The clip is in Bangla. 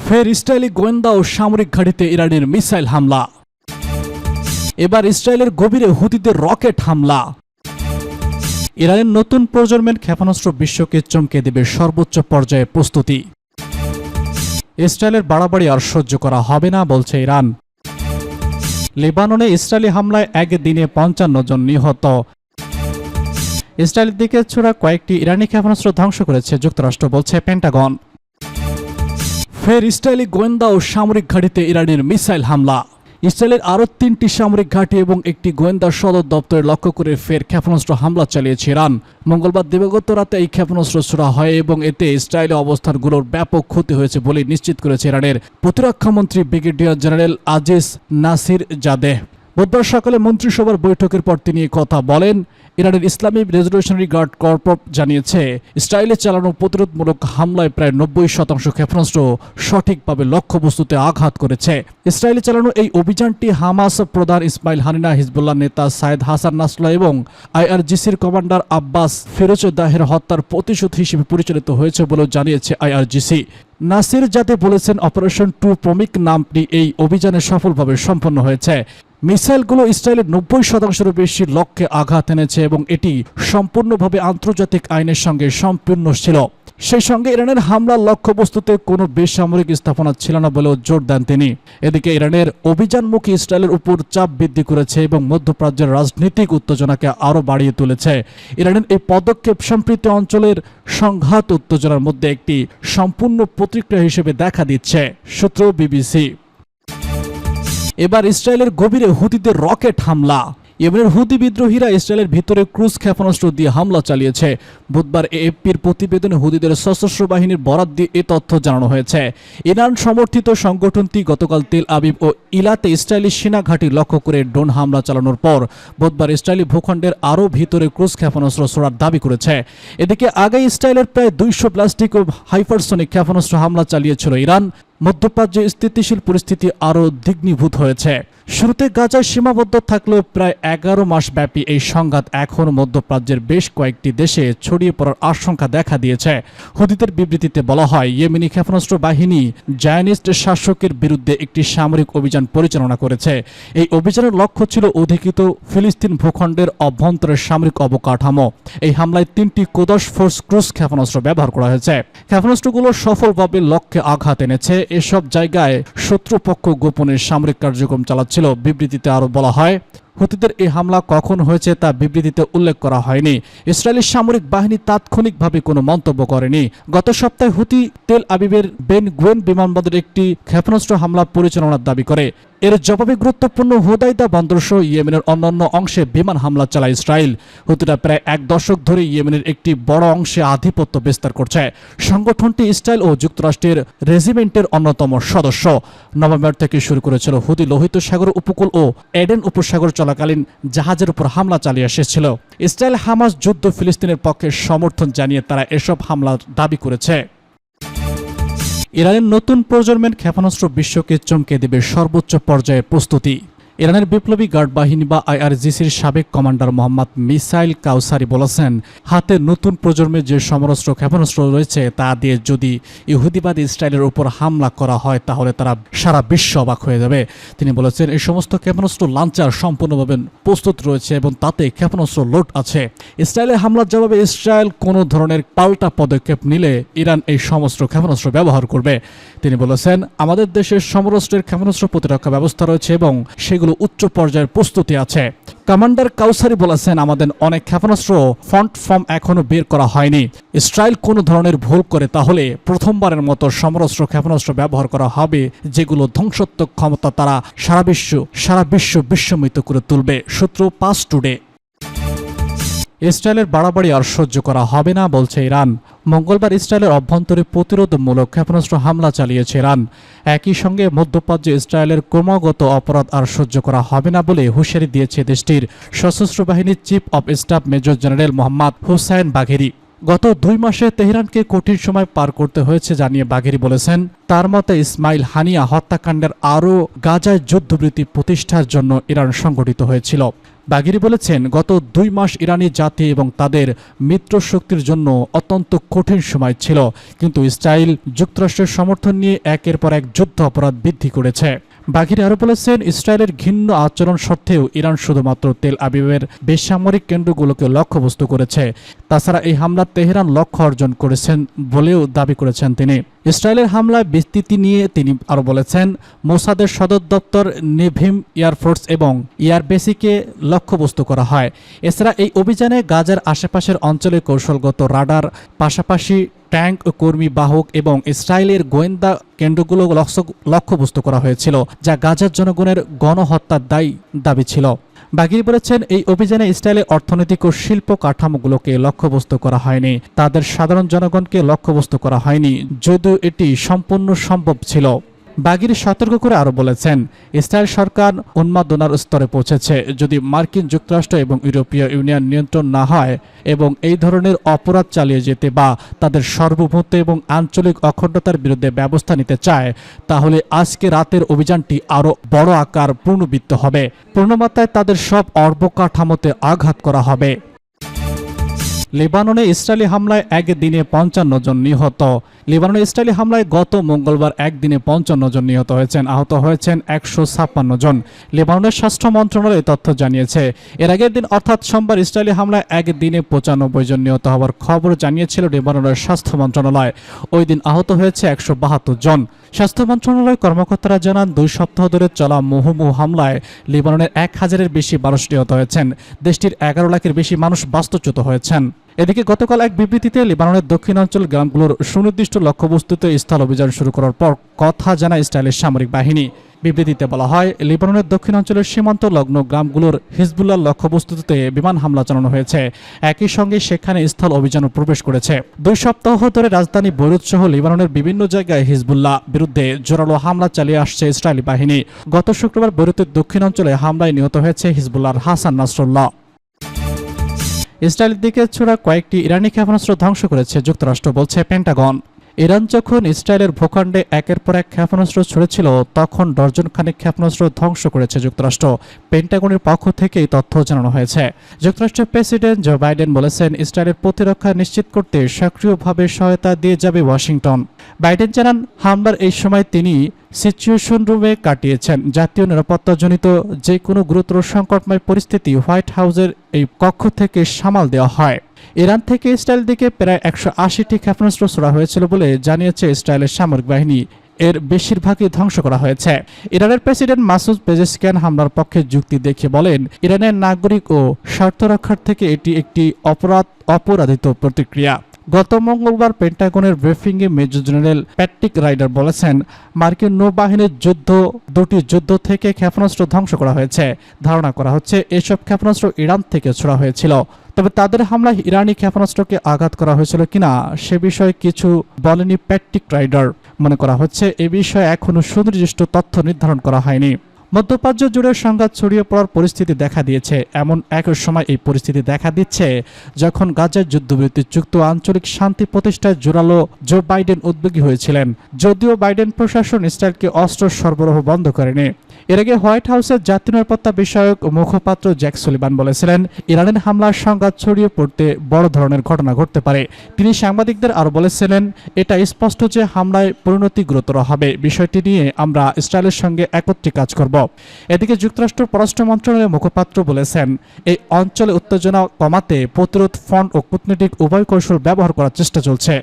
ফের ইসরায়েলি গোয়েন্দা ও সামরিক ঘাঁটিতে ইরানের মিসাইল হামলা। এবার ইসরায়েলের গভীরে হুতিদের রকেট হামলা। ইরানের নতুন প্রজন্মের ক্ষেপণাস্ত্র বিশ্বকে চমকে দেবে সর্বোচ্চ পর্যায়ে প্রস্তুতি। ইসরায়েলের বাড়াবাড়ি আর সহ্য করা হবে না বলছে ইরান। লেবাননে ইসরায়েলি হামলায় একদিনে 55 জন নিহত। ইসরায়েলের দিকে ছোড়া কয়েকটি ইরানি ক্ষেপণাস্ত্র ধ্বংস করেছে যুক্তরাষ্ট্র বলছে পেন্টাগন। ফের ইসরায়েলি গোয়েন্দা ও সামরিক ঘাঁটিতে ইরানের মিসাইল হামলা। ইসরায়েলের আরও 3টি সামরিক ঘাঁটি এবং একটি গোয়েন্দা সদর দপ্তরে লক্ষ্য করে ফের ক্ষেপণাস্ত্র হামলা চালিয়েছে ইরান। মঙ্গলবার দিবাগত রাতে এই ক্ষেপণাস্ত্র ছোড়া হয় এবং এতে ইসরায়েলের অবস্থানগুলোর ব্যাপক ক্ষতি হয়েছে বলে নিশ্চিত করেছে ইরানের প্রতিরক্ষামন্ত্রী ব্রিগেডিয়ার জেনারেল আজিজ নাসির জাদেহ। বুধবার সকালে মন্ত্রিসভার বৈঠকের পর তিনি কথা বলেন। ইরানের ইসলামিক রেজলিউশনারি গার্ড কর্পস জানিয়েছে, ইসরায়েলে চালানো প্রতিরোধমূলক হামলায় প্রায় 90% ক্ষেপণাস্ত্র সঠিকভাবে লক্ষ্যবস্তুতে আঘাত করেছে। ইসরায়েলে চালানো এই অভিযানটি হামাস প্রধান ইসমাইল হানিয়া, হিজবুল্লাহ নেতা সায়েদ হাসান নাসরাল্লাহ এবং আইআরজিসির কমান্ডার আব্বাস ফিরোজদাহের হত্যার প্রতিশোধ হিসেবে পরিচালিত হয়েছে বলেও জানিয়েছে আইআরজিসি। নাসির জাদেহ বলেছেন, অপারেশন টু প্রমিক নামটি এই অভিযানে সফলভাবে সম্পন্ন হয়েছে। মিসাইলগুলো ইসরায়েলের 90%-এরও বেশি লক্ষ্যে আঘাত এনেছে এবং এটি সম্পূর্ণভাবে আন্তর্জাতিক আইনের সঙ্গে সম্পূর্ণ ছিল। সেই সঙ্গে ইরানের হামলার লক্ষ্যবস্তুতে কোনো বেসামরিক স্থাপনা ছিল না বলেও জোর দেন তিনি। এদিকে ইরানের অভিযানমুখী ইসরায়েলের উপর চাপ বৃদ্ধি করেছে এবং মধ্যপ্রাচ্যের রাজনৈতিক উত্তেজনাকে আরও বাড়িয়ে তুলেছে। ইরানের এই পদক্ষেপ সম্প্রীতি অঞ্চলের সংঘাত উত্তেজনার মধ্যে একটি সম্পূর্ণ প্রতিক্রিয়া হিসেবে দেখা দিচ্ছে। সূত্র বিবিসি। এবার ইসরায়েলের গভীরে হুতিদের রকেট হামলা। ইয়েমেনের হুতি বিদ্রোহীরা ইসরায়েলের ভিতরে ক্রুজ ক্ষেপণাস্ত্র দিয়ে হামলা চালিয়েছে। বুধবার এএফপির প্রতিবেদনে হুতিদের সশস্ত্র বাহিনীর বরাত দিয়ে এ তথ্য জানানো হয়েছে। ইরান সমর্থিত সংগঠনটি গতকাল তেল আবিব ও ইলাতে ইসরায়েলি সেনা ঘাঁটি লক্ষ্য করে ড্রোন হামলা চালানোর পর বুধবার ইসরায়েলি ভূখণ্ডের আরও ভিতরে ক্রুজ ক্ষেপণাস্ত্র ছোড়ার দাবি করেছে। এদিকে আগে ইসরায়েলের প্রায় 200 ব্যালিস্টিক ও হাইপারসনিক ক্ষেপণাস্ত্র হামলা চালিয়েছিল ইরান। মধ্যপ্রাচ্যে স্থিতিশীল পরিস্থিতি আরও দ্বিগ্নীভূত হয়েছে। শুরুতে গাজায় সীমাবদ্ধ থাকলেও প্রায় 11 মাস ব্যাপী এই সংঘাত এখন মধ্যপ্রাচ্যের বেশ কয়েকটি দেশে ছড়িয়ে পড়ার আশঙ্কা দেখা দিয়েছে। হুতিদের বিবৃতিতে বলা হয়, ইয়েমেনি ক্ষেপণাস্ত্র বাহিনী জায়নিস্ট শাসকের বিরুদ্ধে একটি সামরিক অভিযান পরিচালনা করেছে। এই অভিযানের লক্ষ্য ছিল অধিকৃত ফিলিস্তিন ভূখণ্ডের অভ্যন্তরের সামরিক অবকাঠামো। এই হামলায় 3টি কোদস ফোর্স ক্রুজ ক্ষেপণাস্ত্র ব্যবহার করা হয়েছে। ক্ষেপণাস্ত্রগুলো সফলভাবে লক্ষ্যে আঘাত এনেছে। এসব জায়গায় শত্রুপক্ষ গোপনে সামরিক কার্যক্রম চালাচ্ছিল। বিবৃতিতে আরও বলা হয়, হুতিদের এই হামলা কখন হয়েছে তা বিবৃতিতে উল্লেখ করা হয়নি। ইসরায়েলি সামরিক বাহিনী তাৎক্ষণিকভাবে কোনো মন্তব্য করেনি। গত সপ্তাহে হুতি তেল আবিবের বেন গুয়েন বিমানবন্দরে একটি ক্ষেপণাস্ত্র হামলা পরিচালনার দাবি করে। এর জবাবে গুরুত্বপূর্ণ হুদাইদা বন্দরসহ ইয়েমেনের অন্যান্য অংশে বিমান হামলা চালায় ইসরায়েল। হুতিরা প্রায় 1 দশক ধরে ইয়েমেনের একটি বড় অংশে আধিপত্য বিস্তার করছে। সংগঠনটি ইসরায়েল ও যুক্তরাষ্ট্রের রেজিমেন্টের অন্যতম সদস্য। নভেম্বর থেকে শুরু করেছিল হুতি লোহিত সাগর উপকূল ও এডেন উপসাগর চলাকালীন জাহাজের উপর হামলা চালিয়ে এসেছিল। ইসরায়েল হামাস যুদ্ধ ফিলিস্তিনের পক্ষে সমর্থন জানিয়ে তারা এসব হামলার দাবি করেছে। ইরানের নতুন প্রজন্মের ক্ষেপণাস্ত্র বিশ্বকে চমকে দেবে সর্বোচ্চ পর্যায়ে প্রস্তুতি। ইরানের বিপ্লবী গার্ড বাহিনী বা আইআরজিসির সাবেক কমান্ডার মোহাম্মদ মিসাইল কাউসারি বলেছেন, হাতে নতুন প্রজন্মের যে সমরাস্ত্র ক্ষেপণাস্ত্র রয়েছে তা দিয়ে যদি ইহুদিবাদী ইসরায়েলের উপর হামলা করা হয় তাহলে তারা সারা বিশ্ব অবাক হয়ে যাবে। তিনি বলেছেন, এই সমস্ত ক্ষেপণাস্ত্র লাঞ্চার সম্পূর্ণভাবে প্রস্তুত রয়েছে এবং তাতে ক্ষেপণাস্ত্র লোড আছে। ইসরায়েলের হামলার জবাবে ইসরায়েল কোনো ধরনের পাল্টা পদক্ষেপ নিলে ইরান এই সমস্ত ক্ষেপণাস্ত্র ব্যবহার করবে। তিনি বলেছেন, আমাদের দেশের সমরাস্ত্রের ক্ষেপণাস্ত্র প্রতিরক্ষা ব্যবস্থা রয়েছে এবং সেগুলো উচ্চ পর্যায়ের প্রস্তুতি আছে। কমান্ডার কাউসারি বলেছেন, আমাদের অনেক ক্ষেপণাস্ত্র ফ্রন্ট ফর্ম এখনো বের করা হয়নি। ইসরায়েল কোনো ধরনের ভুল করে তাহলে প্রথমবারের মতো সমরাস্ত্র ক্ষেপণাস্ত্র ব্যবহার করা হবে, যেগুলো ধ্বংসাত্মক ক্ষমতা তারা সারা বিশ্ব বিস্মিত করে তুলবে। সূত্র পাস টুডে। ইসরায়েলের বাড়াবাড়ি আর সহ্য করা হবে না বলছে ইরান। মঙ্গলবার ইসরায়েলের অভ্যন্তরে প্রতিরোধমূলক ক্ষেপণাস্ত্র হামলা চালিয়েছে ইরান। একই সঙ্গে মধ্যপ্রাচ্যে ইসরায়েলের ক্রমাগত অপরাধ আর সহ্য করা হবে না বলে হুঁশিয়ারি দিয়েছে দেশটির সশস্ত্র বাহিনীর chief of staff major general Mohammad Hussain Bagheri. গত 2 মাসে তেহরানকে কঠিন সময় পার করতে হয়েছে জানিয়ে বাঘেরি বলেছেন, তার মতে ইসমাইল হানিয়া হত্যাকাণ্ডের আরও গাজায় যুদ্ধবৃত্তি প্রতিষ্ঠার জন্য ইরান সংগঠিত হয়েছিল। বাগিরি বলেছেন, গত 2 মাস ইরানি জাতি এবং তাদের মিত্র শক্তির জন্য অত্যন্ত কঠিন সময় ছিল, কিন্তু ইসরায়েল যুক্তরাষ্ট্রের সমর্থন নিয়ে একের পর এক যুদ্ধ অপরাধ বৃদ্ধি করেছে। বাগিরি আরও বলেছেন, ইসরায়েলের ঘৃণ্য আচরণ সত্ত্বেও ইরান শুধুমাত্র তেল আবিবের বেসামরিক কেন্দ্রগুলোকে লক্ষ্যবস্তু করেছে। তাছাড়া এই হামলা তেহরান লক্ষ্য অর্জন করেছেন বলেও দাবি করেছেন তিনি। ইসরায়েলের হামলায় বিস্তৃতি নিয়ে তিনি আরও বলেছেন, মোসাদের সদর দপ্তর, নেভিম, এয়ারফোর্স এবং এয়ারবেসিকে লক্ষ্যবস্তু করা হয়। এছাড়া এই অভিযানে গাজার আশেপাশের অঞ্চলে কৌশলগত রাডার, পাশাপাশি ট্যাঙ্ক, কর্মী বাহক এবং ইসরায়েলের গোয়েন্দা কেন্দ্রগুলো লক্ষ্যবস্তু করা হয়েছিল, যা গাজার জনগণের গণহত্যার দাবি ছিল। বাগিরি বলেছেন, এই অভিযানে ইসরায়েলের অর্থনৈতিক ও শিল্প কাঠামোগুলোকে লক্ষ্যবস্তু করা হয়নি, তাদের সাধারণ জনগণকে লক্ষ্যবস্তু করা হয়নি, যদিও এটি সম্পূর্ণ সম্ভব ছিল। বাগিরি সতর্ক করে আরও বলেছেন, ইসরায়েল সরকার উন্মাদনার স্তরে পৌঁছেছে। যদি মার্কিন যুক্তরাষ্ট্র এবং ইউরোপীয় ইউনিয়ন নিয়ন্ত্রণ না হয় এবং এই ধরনের অপরাধ চালিয়ে যেতে বা তাদের সার্বভৌমত্ব এবং আঞ্চলিক অখণ্ডতার বিরুদ্ধে ব্যবস্থা নিতে চায়, তাহলে আজকে রাতের অভিযানটি আরও বড় আকার পূর্ণবৃত্ত হবে। পূর্ণমাত্রায় তাদের সব অবকাঠামোতে আঘাত করা হবে। লেবাননে ইসরায়েলি হামলায় একদিনে 55 জন নিহত। লেবাননে ইসরায়েলি হামলায় গত মঙ্গলবার একদিনে 55 জন নিহত হয়েছেন, আহত হয়েছেন 156 জন। লেবাননের স্বাস্থ্য মন্ত্রণালয় তথ্য জানিয়েছে। এর আগের দিন অর্থাৎ সোমবার ইসরায়েলি হামলায় একদিনে 95 জন নিহত হওয়ার খবর জানিয়েছিল লেবাননের স্বাস্থ্য মন্ত্রণালয়। ওই দিন আহত হয়েছে 172 জন। স্বাস্থ্য মন্ত্রণালয় কর্মকর্তারা জানান, 2 সপ্তাহ ধরে চলা মুহুর্মুহু হামলায় লেবাননের 1000-এর বেশি মানুষ নিহত হয়েছেন। দেশটির 11 লাখের বেশি মানুষ বাস্তুচ্যুত হয়েছেন। এদিকে গতকাল এক বিবৃতিতে লেবাননের দক্ষিণাঞ্চল গ্রামগুলোর সুনির্দিষ্ট লক্ষ্যবস্তুতে স্থল অভিযান শুরু করার পর কথা জানায় ইসরায়েলের সামরিক বাহিনী। বিবৃতিতে বলা হয়, লেবাননের দক্ষিণাঞ্চলের সীমান্ত লগ্ন গ্রামগুলোর হিজবুল্লাহর লক্ষ্যবস্তুতে বিমান হামলা চালানো হয়েছে। একই সঙ্গে সেখানে স্থল অভিযানও প্রবেশ করেছে। 2 সপ্তাহ ধরে রাজধানী বৈরুত সহ লেবাননের বিভিন্ন জায়গায় হিজবুল্লাহ বিরুদ্ধে জোরালো হামলা চালিয়ে আসছে ইসরায়েলি বাহিনী। গত শুক্রবার বৈরুতের দক্ষিণাঞ্চলে হামলায় নিহত হয়েছে হিজবুল্লাহর হাসান নাসরুল্লাহ। ইসরায়েলের দিকে ছোড়া কয়েকটি ইরানি ক্ষেপণাস্ত্র ধ্বংস করেছে যুক্তরাষ্ট্র, বলছে পেন্টাগন। ইরান যখন ইসরায়েলের ভূখণ্ডে একের পর এক ক্ষেপণাস্ত্র ছুড়েছিল, তখন ডজনখানেক ক্ষেপণাস্ত্র ধ্বংস করেছে যুক্তরাষ্ট্র। পেন্টাগনের পক্ষ থেকে এই তথ্য জানানো হয়েছে। যুক্তরাষ্ট্রের প্রেসিডেন্ট জো বাইডেন বলেছেন, ইসরায়েলের প্রতিরক্ষা নিশ্চিত করতে সক্রিয়ভাবে সহায়তা দিয়ে যাবে ওয়াশিংটন। বাইডেন জানান, হামলার এই সময় তিনি সিচুয়েশন রুমে কাটিয়েছেন। জাতীয় নিরাপত্তাজনিত যে কোনো গুরুতর সংকটময় পরিস্থিতি হোয়াইট হাউসের এই কক্ষ থেকে সামাল দেওয়া হয়। ইরান থেকে ইসরায়েল দিকে প্রায় 180টি ক্ষেপণাস্ত্র ছোড়া হয়েছিল বলে জানিয়েছে ইসরায়েলের সামরিক বাহিনী। এর বেশিরভাগই ধ্বংস করা হয়েছে। ইরানের প্রেসিডেন্ট মাসুদ পেজেশকিয়ান হামলার পক্ষে যুক্তি দেখিয়ে বলেন, ইরানের নাগরিক ও স্বার্থ রক্ষার থেকে এটি একটি অপরাধিত প্রতিক্রিয়া। গত মঙ্গলবার পেন্টাগনের ব্রিফিংয়ে মেজর জেনারেল প্যাট্রিক রাইডার বলেছেন, মার্কিন নৌবাহিনীর দুটি যুদ্ধ থেকে ক্ষেপণাস্ত্র ধ্বংস করা হয়েছে। ধারণা করা হচ্ছে এসব ক্ষেপণাস্ত্র ইরান থেকে ছোড়া হয়েছিল। তবে তাদের হামলায় ইরানি ক্ষেপণাস্ত্রকে আঘাত করা হয়েছিল কিনা সে বিষয়ে কিছু বলেনি প্যাট্রিক রাইডার। মনে করা হচ্ছে এ বিষয়ে এখনও সুনির্দিষ্ট তথ্য নির্ধারণ করা হয়নি। মধ্যপ্রাচ্য জুড়ে সংঘাত ছড়িয়ে পড়ার পরিস্থিতি দেখা দিয়েছে। এমন এক সময় এই পরিস্থিতি দেখা দিচ্ছে যখন গাজার যুদ্ধবিরতি চুক্তি আঞ্চলিক শান্তি প্রতিষ্ঠায় জোরালো জো বাইডেন উদ্যোগী হয়েছিলেন। যদিও বাইডেন প্রশাসন ইসরায়েলকে অস্ত্র সরবরাহ বন্ধ করেনি। এর আগে হোয়াইট হাউসের জাতীয় নিরাপত্তা বিষয়ক মুখপাত্র জ্যাক সুলিভান বলেছিলেন, ইরানের হামলার সংঘাত ছড়িয়ে পড়তে বড় ধরনের ঘটনা ঘটতে পারে। তিনি সাংবাদিকদের আরও বলেছিলেন, এটা স্পষ্ট যে হামলায় পরিণতি গুরুতর হবে। বিষয়টি নিয়ে আমরা ইসরায়েলের সঙ্গে একত্রে কাজ করব। এদিকে যুক্তরাষ্ট্র পররাষ্ট্র মন্ত্রণালয়ের মুখপাত্র বলেছেন, এই অঞ্চলে উত্তেজনা কমাতে প্রতিরোধ ফ্রন্ট ও কূটনৈতিক উভয় কৌশল ব্যবহার করার চেষ্টা চলছে।